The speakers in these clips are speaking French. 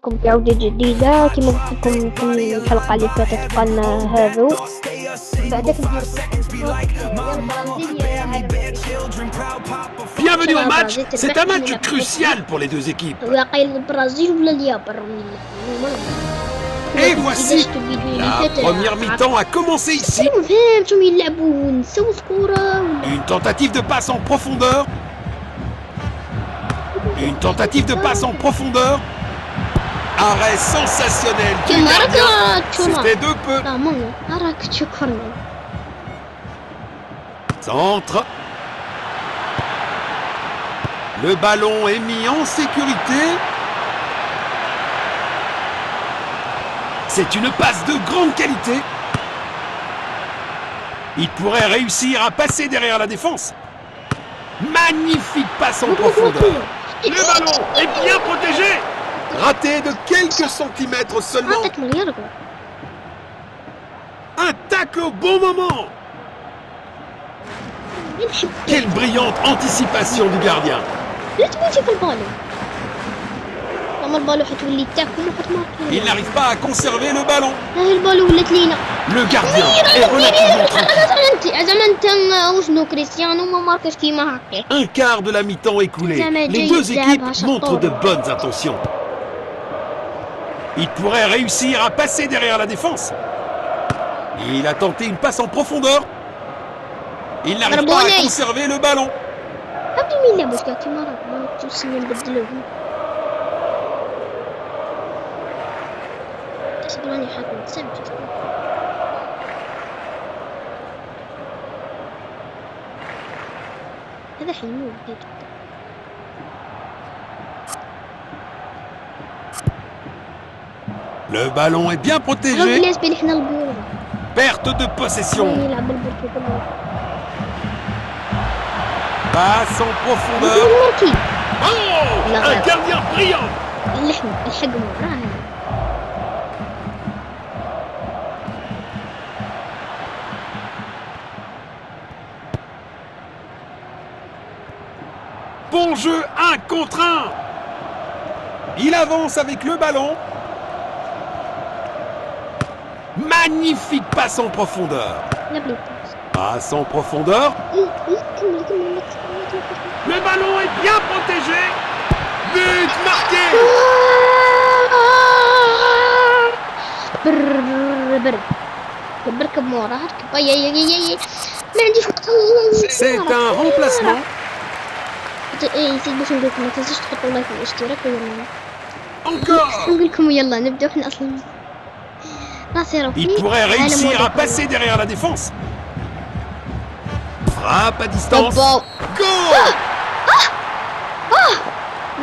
معكم في عودة جديدة كما قلت لكم في الحلقة اللي فاتت قلنا هذا بعدك Bienvenue au match, c'est un match crucial pour les deux équipes. Et voici, la première mi-temps a commencé ici. Une tentative de passe en profondeur. Une tentative de passe en profondeur. Arrêt sensationnel du gardien. C'était de peu. Centre. Le ballon est mis en sécurité. C'est une passe de grande qualité. Il pourrait réussir à passer derrière la défense. Magnifique passe en profondeur. Le ballon est bien protégé. Raté de quelques centimètres seulement. Un tacle au bon moment. Quelle brillante anticipation du gardien. Il n'arrive pas à conserver le ballon. Le gardien est relativement tranquille. Un quart de la mi-temps écoulé. Les deux équipes montrent de bonnes intentions. Il pourrait réussir à passer derrière la défense. Il a tenté une passe en profondeur. Il n'arrive pas à conserver le ballon. Le ballon est bien protégé. Perte de possession. Passe en profondeur. Oh, un gardien brillant. Bon jeu, 1 contre 1. Il avance avec le ballon. Magnifique passe en profondeur. Passe en profondeur. Le ballon est bien protégé. But marqué. C'est un remplacement. Encore. Il pourrait réussir à passer derrière la défense. Frappe à distance. Goal.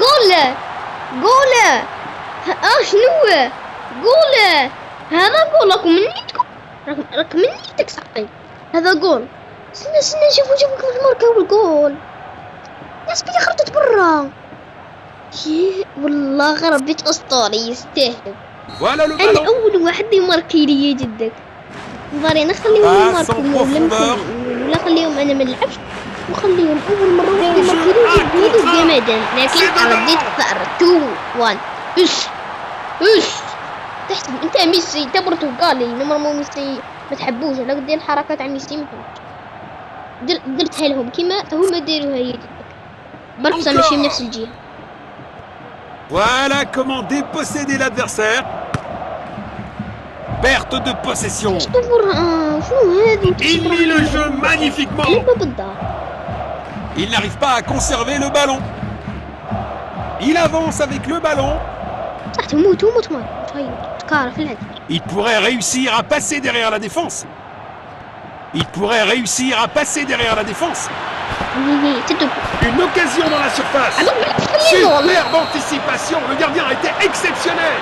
جول شنو جول هذا جول راكم مني تكسقين هذا جول سنة شوفوا كيف الماركة والجول ناس بلي خرجت برا والله غربت اسطوري يستاهل انا اول واحد يماركي لي جدك نظري نخليهم يماركوا ولا خليهم انا ما نلعبش وخليهم اول مره يماركوا جمادا لكن رديت ثأر 2-1 اش تحت انت ميسي انت برتغالي نمر مو ميسي ما تحبوش ولا دير الحركات على ميسي ما درتها لهم كيما هما داروها هي برك ماشي من نفس الجهه. Voilà comment déposséder l'adversaire. Perte de possession. Il lit le jeu magnifiquement. Il n'arrive pas à conserver le ballon. Il avance avec le ballon. Il pourrait réussir à passer derrière la défense. Il pourrait réussir à passer derrière la défense. Une occasion dans la surface. Superbe anticipation. Le gardien a été exceptionnel.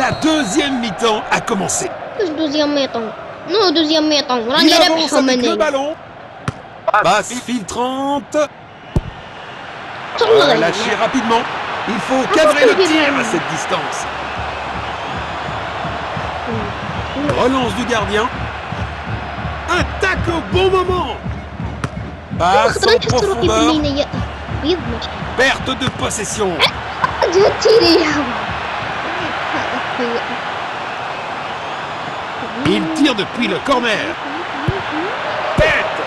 La deuxième mi-temps a commencé. Il avance avec le ballon. Passe filtrante. Relâché rapidement. Il faut cadrer le tir à cette distance. Relance du gardien. Un tacle au bon moment. Passe en نحس روحي profondeur. بالليل بيض ماشي Perte de possession. جاتي لي Il tire depuis le corner. Tête.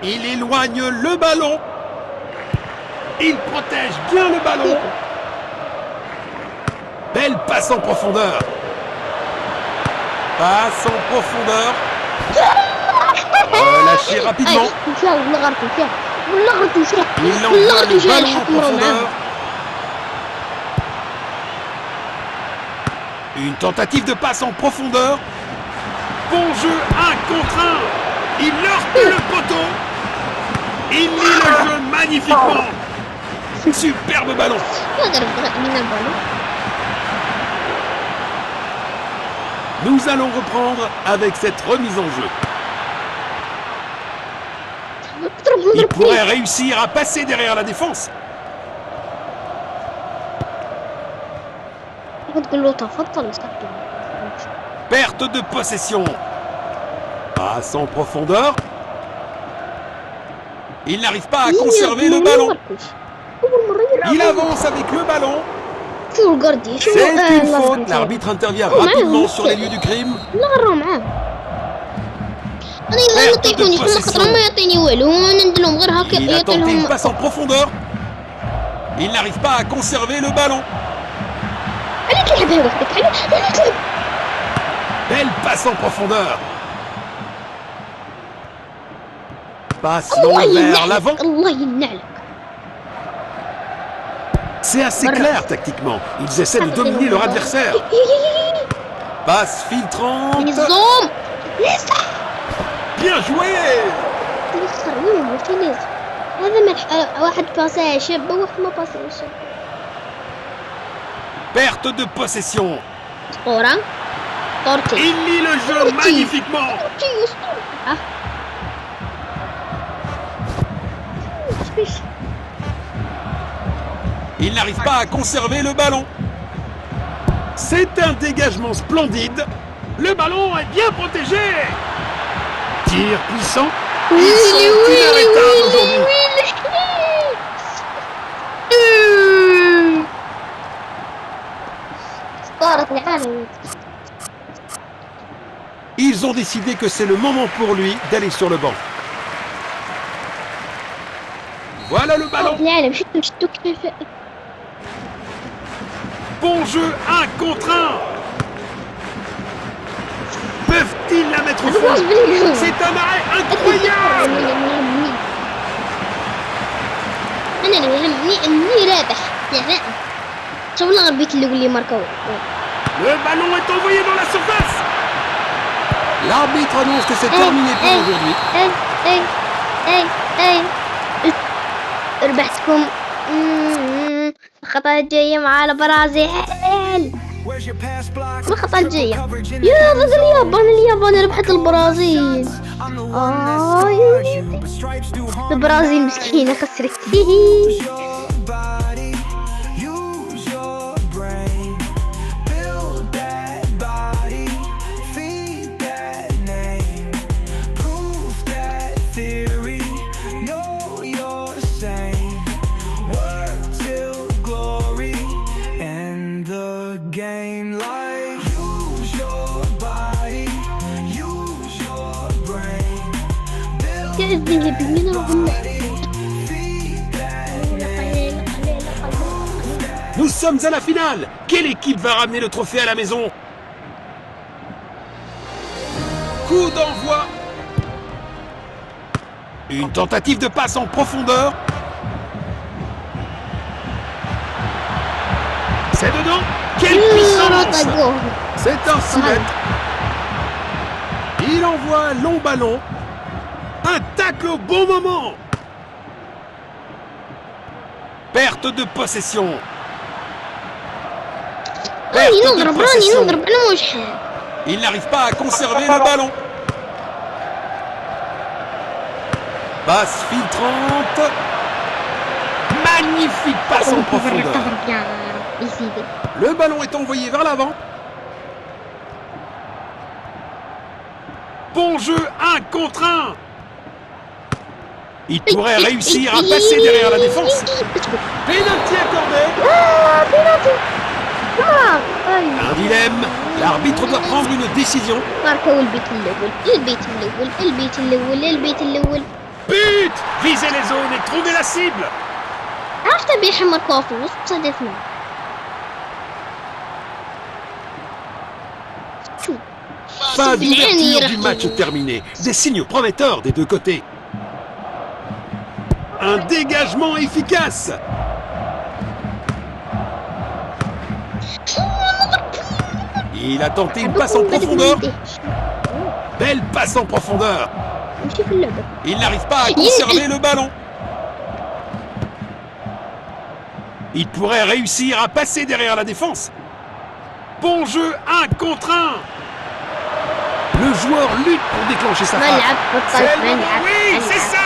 Il éloigne le ballon. Il protège bien le ballon. Belle passe en profondeur. Passe en profondeur. Relâché rapidement. والله غلطوا فيها والله غلطوا فيها Il والله envoie غلطوا le فيها ballon en الحكم راهو معاهم profondeur. Une tentative de passe en profondeur. Bon jeu, 1 contre 1. Il heurte le poteau. Il lit le jeu magnifiquement. Superbe ballon. يقدر من البالون Nous allons reprendre avec cette remise en jeu. Il pourrait réussir à passer derrière la défense. تقول له تفضل سكر Perte de possession. Passe en profondeur. Il n'arrive pas à conserver le ballon. Il avance avec le ballon. شو القردي شو C'est une faute. L'arbitre intervient rapidement sur les lieux du crime. لا غرام معاه انا الا ما طيحوني حنا خطره ما يعطيني والو وانا نديرلهم غير هكا Il a يعطي tenté une لهم passe en profondeur. Il n'arrive pas à conserver le ballon. عليك لعبها وحدك عليك لعب Belle passe en profondeur. Passe longue vers l'avant. الله ينعلك C'est assez clair tactiquement. Ils essaient de dominer leur adversaire. Passe filtrante. نظام لسه Bien joué. يسخر وين في ناس هذا ملح واحد باساه شابه وواحد ما باساه شابه Perte de possession. كورة طورتي Il lit le jeu magnifiquement. طورتي اسطورة Il n'arrive pas à conserver le ballon. C'est un dégagement splendide. Le ballon est bien protégé. Tir puissant. Ils sont inarrêtables aujourd'hui. صارت العالم Ils ont décidé que c'est le moment pour lui d'aller sur le banc. Voilà le ballon. العالم شتو كيف Bon jeu, 1 contre 1. Peuvent-ils la mettre au fond? C'est un arrêt incroyable. انا اللي يهمني اني رابح يعني شوف الله غربيت اللي يقول لي ماركو Le ballon est envoyé dans la surface. L'arbitre annonce que c'est terminé pour aujourd'hui. اي ربحتكم الخطأ الجاية مع البرازيل الخطأ الجاية يا ضد اليابان ربحت البرازيل البرازيل مسكينة خسرت Nous sommes à la finale. Quelle équipe va ramener le trophée à la maison? Coup d'envoi. Une tentative de passe en profondeur. C'est dedans. Quelle puissance! C'est un 6 mètres. Il envoie un long ballon. Un tacle au bon moment. Perte de possession. Perte de possession. Il n'arrive pas à conserver le ballon. Passe filtrante. Magnifique passe en profondeur. Le ballon est envoyé vers l'avant. Bon jeu 1 contre 1. Il pourrait réussir à passer derrière la défense. Pénalty accordé. Ah, pénalty. Un dilemme. L'arbitre doit prendre une décision. ماركوا البيت الأول. But. Viser les zones et trouver la cible. عرفت بيح ماركوا في الوسط صادفنا. Pas d'ouverture du match terminé. Des signes prometteurs des deux côtés. Un dégagement efficace. Il a tenté une passe en profondeur. Belle passe en profondeur. Il n'arrive pas à conserver le ballon. Il pourrait réussir à passer derrière la défense. Bon jeu 1 contre 1. Le joueur lutte pour déclencher sa frappe. Oui, c'est ça.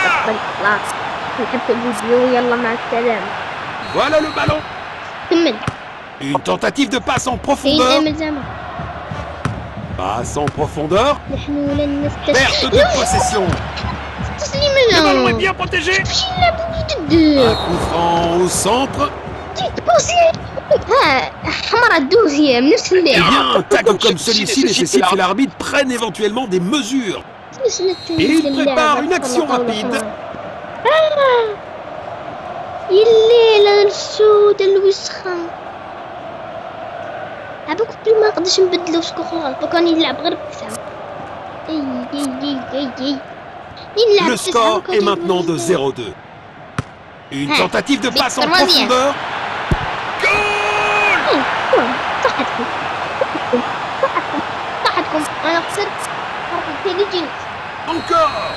Voilà le ballon. Une tentative de passe en profondeur. Passe en profondeur. Perte de possession. Le ballon est bien protégé. Un coup franc au centre. Eh bien, un tacle comme celui-ci nécessite que l'arbitre prenne éventuellement des mesures. Et il prépare une action rapide. الليلة السوداء الوسخة. هذاك ما نقدرش نبدلو سكو خلاص كان يلعب غير بتسعة. Le score est maintenant de 0-2. Une tentative de passe en profondeur. Goal! صحتكم أنا خسرت intelligence. Encore.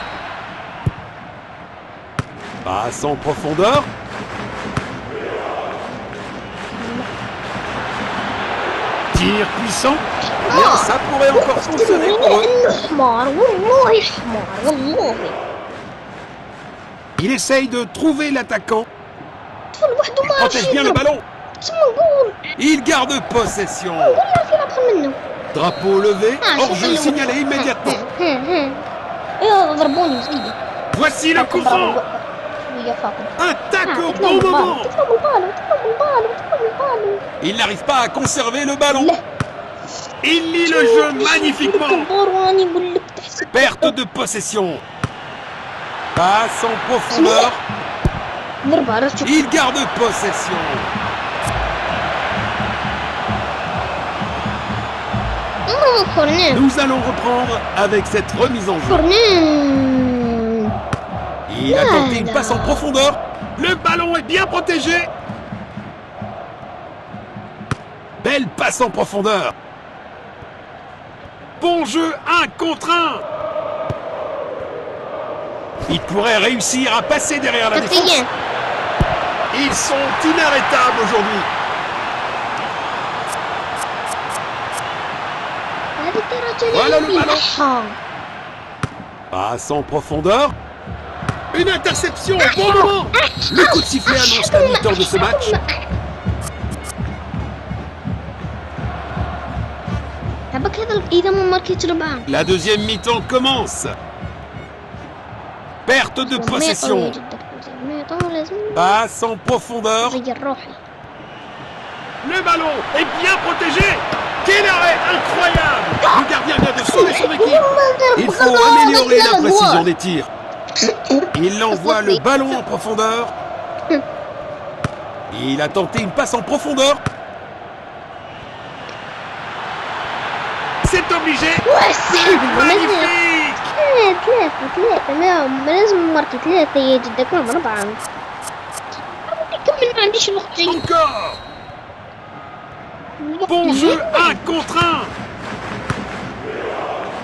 Passe en profondeur. Tir puissant. Bien, ça pourrait encore fonctionner pour eux. Il essaye de trouver l'attaquant. Il protège bien le ballon. Il garde possession. Drapeau levé, hors-jeu signalé immédiatement. Voici le coup franc. Un tacle au bon moment. Il n'arrive pas à conserver le ballon. Il lit le jeu magnifiquement. Perte de possession. Passe en profondeur. Il garde possession. Nous allons reprendre avec cette remise en jeu. Il a tenté une passe en profondeur. Le ballon est bien protégé. Belle passe en profondeur. Bon jeu 1 contre 1. Il pourrait réussir à passer derrière la défense. Ils sont inarrêtables aujourd'hui. Voilà le ballon. Passe en profondeur. Une interception au bon moment. Le coup de sifflet annonce la mi-temps de ce match. La deuxième mi-temps commence. Perte de possession. Passe en profondeur. Le ballon est bien protégé. Quel arrêt incroyable. Le gardien vient de sauver son équipe. Il faut améliorer la précision des tirs. Il envoie le ballon en profondeur. Il a tenté une passe en profondeur. C'est obligé. C'est magnifique. Encore. Bon jeu 1 contre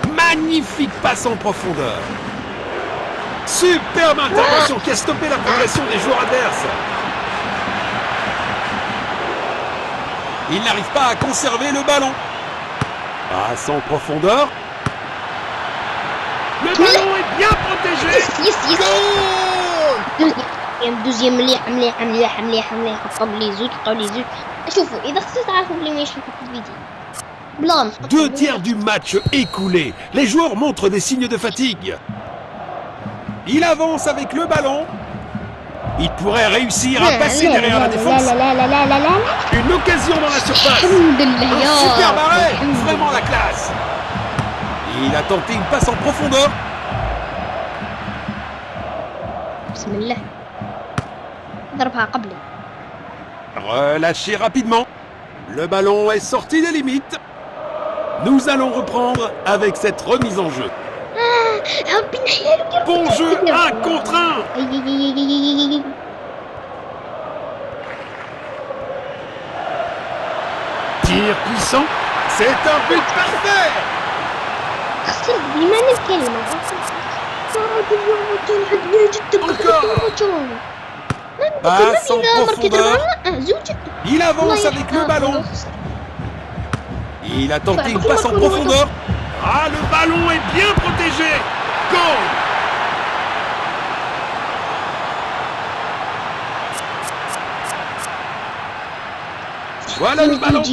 1. Magnifique passe en profondeur. Superbe intervention qui a stoppé la progression des joueurs adverses. Il n'arrive pas à conserver le ballon. Passe en profondeur. Le ballon est bien protégé. دوزيام مليح حطوا لي زوج شوفوا اذا خصيت تعرفوا بلي ماشي نحط الفيديو بلا 2 tiers du match écoulé. Les joueurs montrent des signes de fatigue. Il avance avec le ballon. Il pourrait réussir à passer derrière la défense. Une occasion dans la surface. Un super arrêt. Vraiment la classe. Il a tenté une passe en profondeur. بسم الله ضربها قبلي. Relâché rapidement. Le ballon est sorti des limites. Nous allons reprendre avec cette remise en jeu. Bon jeu, 1 contre 1. Tir puissant. C'est un but parfait. خسرت بمعنى الكلمة. Passe en profondeur. Il avance avec le ballon. Il a tenté une passe en profondeur. Ah, le ballon est bien protégé. Goal. Voilà le ballon.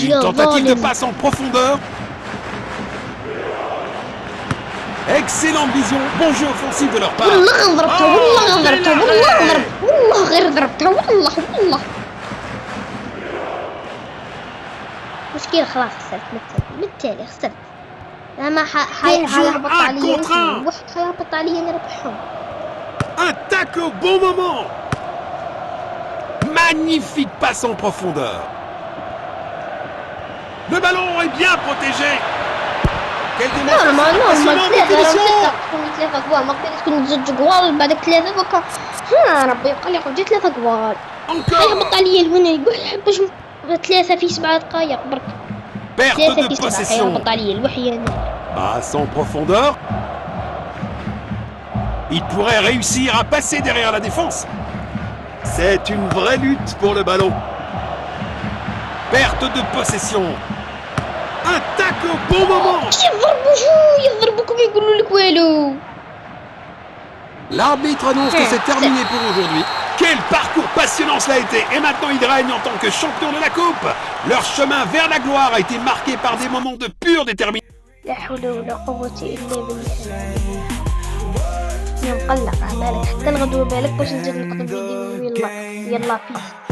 Une tentative de passe en profondeur. Excellente vision. Bon jeu offensif de leur part. والله ضربتها والله ضربتها والله غير ضربتها والله مشكلة خلاص خسرت بالتالي خسرت. ما حيهبط علي واحد حيهبط علي نربحهم. Un tacle au bon moment. Magnifique passe en profondeur. Le ballon est bien protégé. Quelle démonstration d'exhibition. ثلاثة جوال ما قدرت تكون زوج جوال بعد 3 فكا ربي يقلق وجات 3 جوال. حيهبط علي لهنا يقول باش 3 في 7 دقائق برك. Perte de possession. حيهبط علي الوحي. Passe en profondeur. Il pourrait réussir à passer derrière la défense. C'est une vraie lutte pour le ballon. Perte de possession. Un tacle au bon moment. يضربوكم يقولوا لك والو. L'arbitre annonce que c'est terminé pour aujourd'hui. Quel parcours passionnant cela a été. Et maintenant ils règnent en tant que champions de la coupe. Leur chemin vers la gloire a été marqué par des moments de pure détermination. لا حول ولا قوة إلا بالله. أنا مقلقة على بالك حتى الغدوة بالك باش نزيد نقدم فيديو. يلا بيس.